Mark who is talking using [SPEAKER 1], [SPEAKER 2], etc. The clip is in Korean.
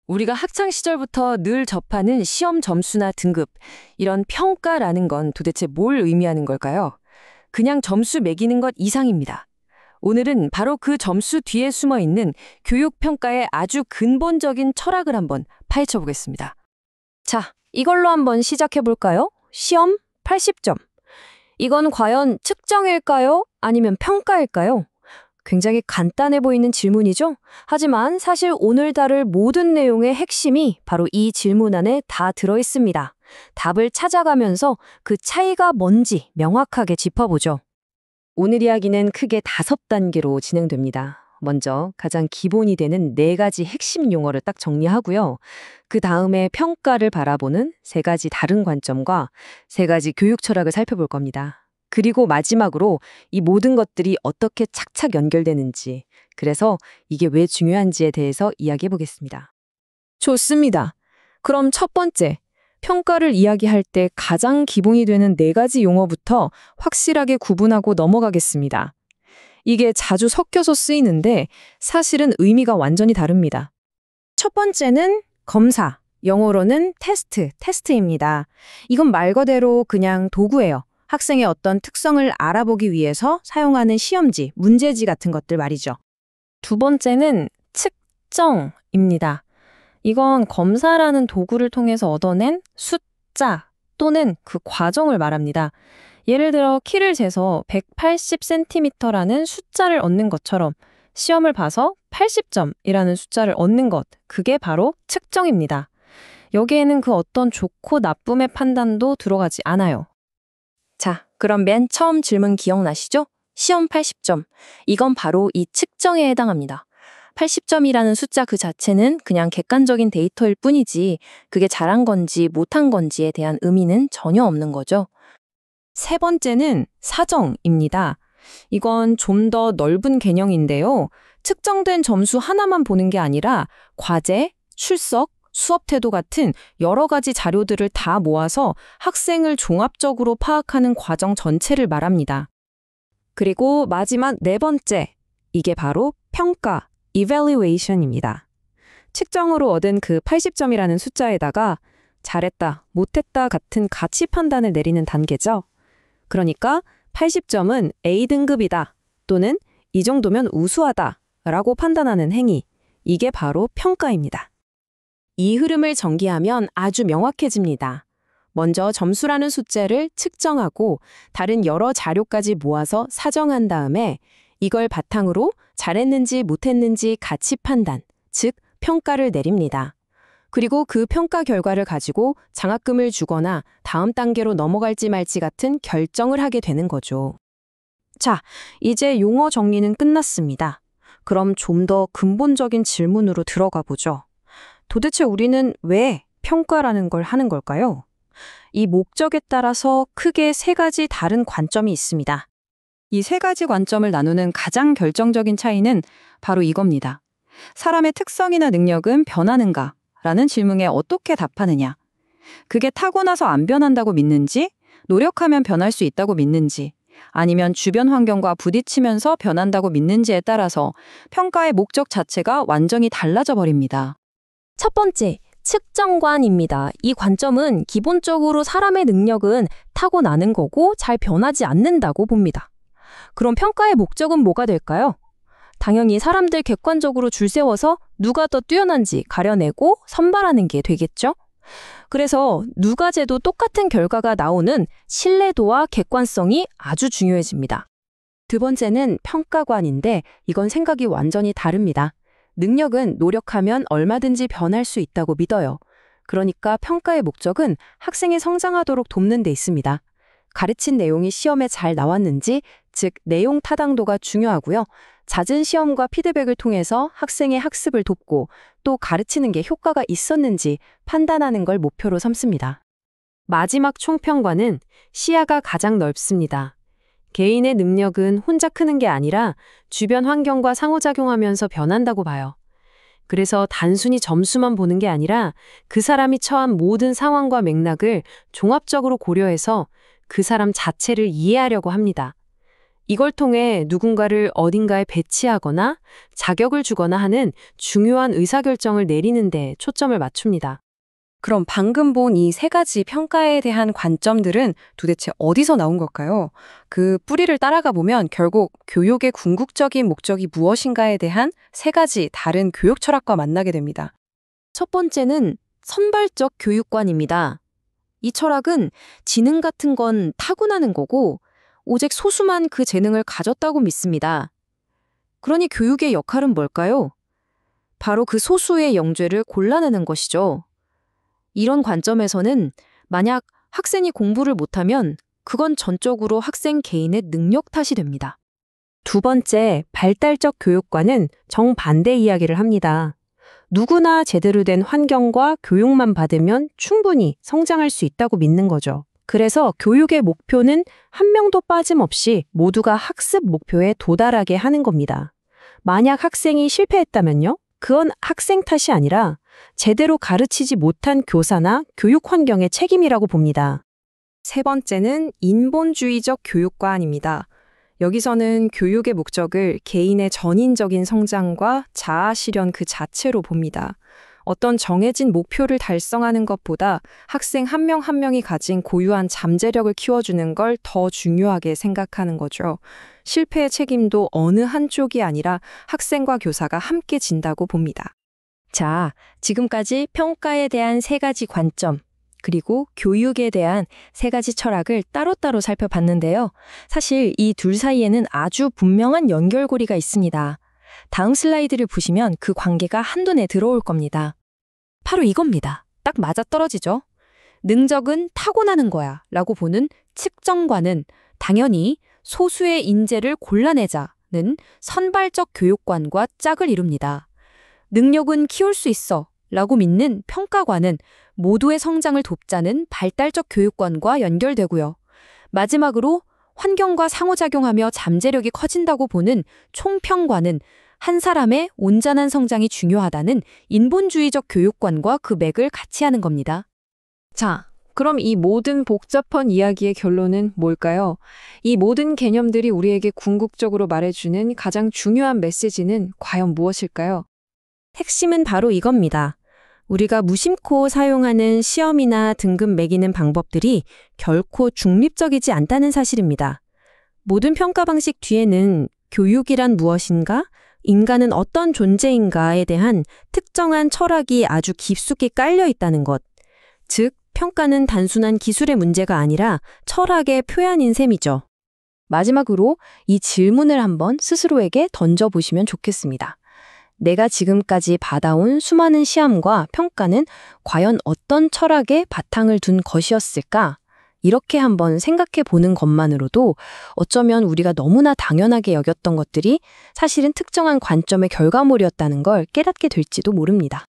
[SPEAKER 1] 우리가 학창 시절부터 늘 접하는 시험 점수나 등급, 이런 평가라는 건 도대체 뭘 의미하는 걸까요? 그냥 점수 매기는 것 이상입니다. 오늘은 바로 그 점수 뒤에 숨어 있는 교육평가의 아주 근본적인 철학을 한번 파헤쳐 보겠습니다. 자, 이걸로 한번 시작해 볼까요? 시험 80점. 이건 과연 측정일까요? 아니면 평가일까요? 굉장히 간단해 보이는 질문이죠? 하지만 사실 오늘 다룰 모든 내용의 핵심이 바로 이 질문 안에 다 들어 있습니다. 답을 찾아가면서 그 차이가 뭔지 명확하게 짚어보죠. 오늘 이야기는 크게 5단계로 진행됩니다. 먼저 가장 기본이 되는 4가지 핵심 용어를 딱 정리하고요. 그 다음에 평가를 바라보는 3가지 다른 관점과 3가지 교육 철학을 살펴볼 겁니다. 그리고 마지막으로 이 모든 것들이 어떻게 착착 연결되는지, 그래서 이게 왜 중요한지에 대해서 이야기해 보겠습니다. 좋습니다. 그럼 첫 번째, 평가를 이야기할 때 가장 기본이 되는 4가지 용어부터 확실하게 구분하고 넘어가겠습니다. 이게 자주 섞여서 쓰이는데 사실은 의미가 완전히 다릅니다. 첫 번째는 검사, 영어로는 테스트입니다. 이건 말 그대로 그냥 도구예요. 학생의 어떤 특성을 알아보기 위해서 사용하는 시험지, 문제지 같은 것들 말이죠. 두 번째는 측정입니다. 이건 검사라는 도구를 통해서 얻어낸 숫자 또는 그 과정을 말합니다. 예를 들어 키를 재서 180cm라는 숫자를 얻는 것처럼 시험을 봐서 80점이라는 숫자를 얻는 것, 그게 바로 측정입니다. 여기에는 그 어떤 좋고 나쁨의 판단도 들어가지 않아요. 자, 그럼 맨 처음 질문 기억나시죠? 시험 80점. 이건 바로 이 측정에 해당합니다. 80점이라는 숫자 그 자체는 그냥 객관적인 데이터일 뿐이지 그게 잘한 건지 못한 건지에 대한 의미는 전혀 없는 거죠. 세 번째는 사정입니다. 이건 좀 더 넓은 개념인데요. 측정된 점수 하나만 보는 게 아니라 과제, 출석, 수업 태도 같은 여러 가지 자료들을 다 모아서 학생을 종합적으로 파악하는 과정 전체를 말합니다. 그리고 마지막 4번째, 이게 바로 평가, evaluation입니다. 측정으로 얻은 그 80점이라는 숫자에다가 잘했다, 못했다 같은 가치 판단을 내리는 단계죠. 그러니까 80점은 A등급이다 또는 이 정도면 우수하다 라고 판단하는 행위, 이게 바로 평가입니다. 이 흐름을 전개하면 아주 명확해집니다. 먼저 점수라는 숫자를 측정하고 다른 여러 자료까지 모아서 사정한 다음에 이걸 바탕으로 잘했는지 못했는지 가치 판단, 즉 평가를 내립니다. 그리고 그 평가 결과를 가지고 장학금을 주거나 다음 단계로 넘어갈지 말지 같은 결정을 하게 되는 거죠. 자, 이제 용어 정리는 끝났습니다. 그럼 좀 더 근본적인 질문으로 들어가 보죠. 도대체 우리는 왜 평가라는 걸 하는 걸까요? 이 목적에 따라서 크게 3가지 다른 관점이 있습니다. 이 3가지 관점을 나누는 가장 결정적인 차이는 바로 이겁니다. 사람의 특성이나 능력은 변하는가? 라는 질문에 어떻게 답하느냐? 그게 타고나서 안 변한다고 믿는지, 노력하면 변할 수 있다고 믿는지, 아니면 주변 환경과 부딪히면서 변한다고 믿는지에 따라서 평가의 목적 자체가 완전히 달라져 버립니다. 첫 번째, 측정관입니다. 이 관점은 기본적으로 사람의 능력은 타고나는 거고 잘 변하지 않는다고 봅니다. 그럼 평가의 목적은 뭐가 될까요? 당연히 사람들 객관적으로 줄 세워서 누가 더 뛰어난지 가려내고 선발하는 게 되겠죠? 그래서 누가 재도 똑같은 결과가 나오는 신뢰도와 객관성이 아주 중요해집니다. 두 번째는 평가관인데 이건 생각이 완전히 다릅니다. 능력은 노력하면 얼마든지 변할 수 있다고 믿어요. 그러니까 평가의 목적은 학생이 성장하도록 돕는 데 있습니다. 가르친 내용이 시험에 잘 나왔는지, 즉 내용 타당도가 중요하고요. 잦은 시험과 피드백을 통해서 학생의 학습을 돕고 또 가르치는 게 효과가 있었는지 판단하는 걸 목표로 삼습니다. 마지막 총평과는 시야가 가장 넓습니다. 개인의 능력은 혼자 크는 게 아니라 주변 환경과 상호작용하면서 변한다고 봐요. 그래서 단순히 점수만 보는 게 아니라 그 사람이 처한 모든 상황과 맥락을 종합적으로 고려해서 그 사람 자체를 이해하려고 합니다.
[SPEAKER 2] 이걸 통해 누군가를 어딘가에 배치하거나 자격을 주거나 하는 중요한 의사결정을 내리는 데 초점을 맞춥니다.
[SPEAKER 3] 그럼 방금 본 이 세 가지 평가에 대한 관점들은 도대체 어디서 나온 걸까요? 그 뿌리를 따라가 보면 결국 교육의 궁극적인 목적이 무엇인가에 대한 세 가지 다른 교육 철학과 만나게 됩니다.
[SPEAKER 1] 첫 번째는 선발적 교육관입니다. 이 철학은 지능 같은 건 타고나는 거고 오직 소수만 그 재능을 가졌다고 믿습니다. 그러니 교육의 역할은 뭘까요? 바로 그 소수의 영죄를 골라내는 것이죠. 이런 관점에서는 만약 학생이 공부를 못하면 그건 전적으로 학생 개인의 능력 탓이 됩니다.
[SPEAKER 2] 두 번째, 발달적 교육과는 정반대 이야기를 합니다. 누구나 제대로 된 환경과 교육만 받으면 충분히 성장할 수 있다고 믿는 거죠. 그래서 교육의 목표는 한 명도 빠짐없이 모두가 학습 목표에 도달하게 하는 겁니다. 만약 학생이 실패했다면요? 그건 학생 탓이 아니라 제대로 가르치지 못한 교사나 교육 환경의 책임이라고 봅니다.
[SPEAKER 3] 세 번째는 인본주의적 교육관입니다. 여기서는 교육의 목적을 개인의 전인적인 성장과 자아 실현 그 자체로 봅니다. 어떤 정해진 목표를 달성하는 것보다 학생 한 명 한 명이 가진 고유한 잠재력을 키워주는 걸 더 중요하게 생각하는 거죠. 실패의 책임도 어느 한쪽이 아니라 학생과 교사가 함께 진다고 봅니다.
[SPEAKER 1] 자, 지금까지 평가에 대한 세 가지 관점, 그리고 교육에 대한 세 가지 철학을 따로따로 살펴봤는데요. 사실 이 둘 사이에는 아주 분명한 연결고리가 있습니다. 다음 슬라이드를 보시면 그 관계가 한눈에 들어올 겁니다. 바로 이겁니다. 딱 맞아떨어지죠. 능적은 타고나는 거야 라고 보는 측정관은 당연히 소수의 인재를 골라내자는 선발적 교육관과 짝을 이룹니다. 능력은 키울 수 있어 라고 믿는 평가관은 모두의 성장을 돕자는 발달적 교육관과 연결되고요. 마지막으로 환경과 상호작용하며 잠재력이 커진다고 보는 총평관은 한 사람의 온전한 성장이 중요하다는 인본주의적 교육관과 그 맥을 같이 하는 겁니다.
[SPEAKER 2] 자, 그럼 이 모든 복잡한 이야기의 결론은 뭘까요? 이 모든 개념들이 우리에게 궁극적으로 말해주는 가장 중요한 메시지는 과연 무엇일까요?
[SPEAKER 1] 핵심은 바로 이겁니다. 우리가 무심코 사용하는 시험이나 등급 매기는 방법들이 결코 중립적이지 않다는 사실입니다. 모든 평가 방식 뒤에는 교육이란 무엇인가? 인간은 어떤 존재인가에 대한 특정한 철학이 아주 깊숙이 깔려 있다는 것. 즉, 평가는 단순한 기술의 문제가 아니라 철학의 표현인 셈이죠. 마지막으로 이 질문을 한번 스스로에게 던져보시면 좋겠습니다. 내가 지금까지 받아온 수많은 시험과 평가는 과연 어떤 철학에 바탕을 둔 것이었을까? 이렇게 한번 생각해 보는 것만으로도 어쩌면 우리가 너무나 당연하게 여겼던 것들이 사실은 특정한 관점의 결과물이었다는 걸 깨닫게 될지도 모릅니다.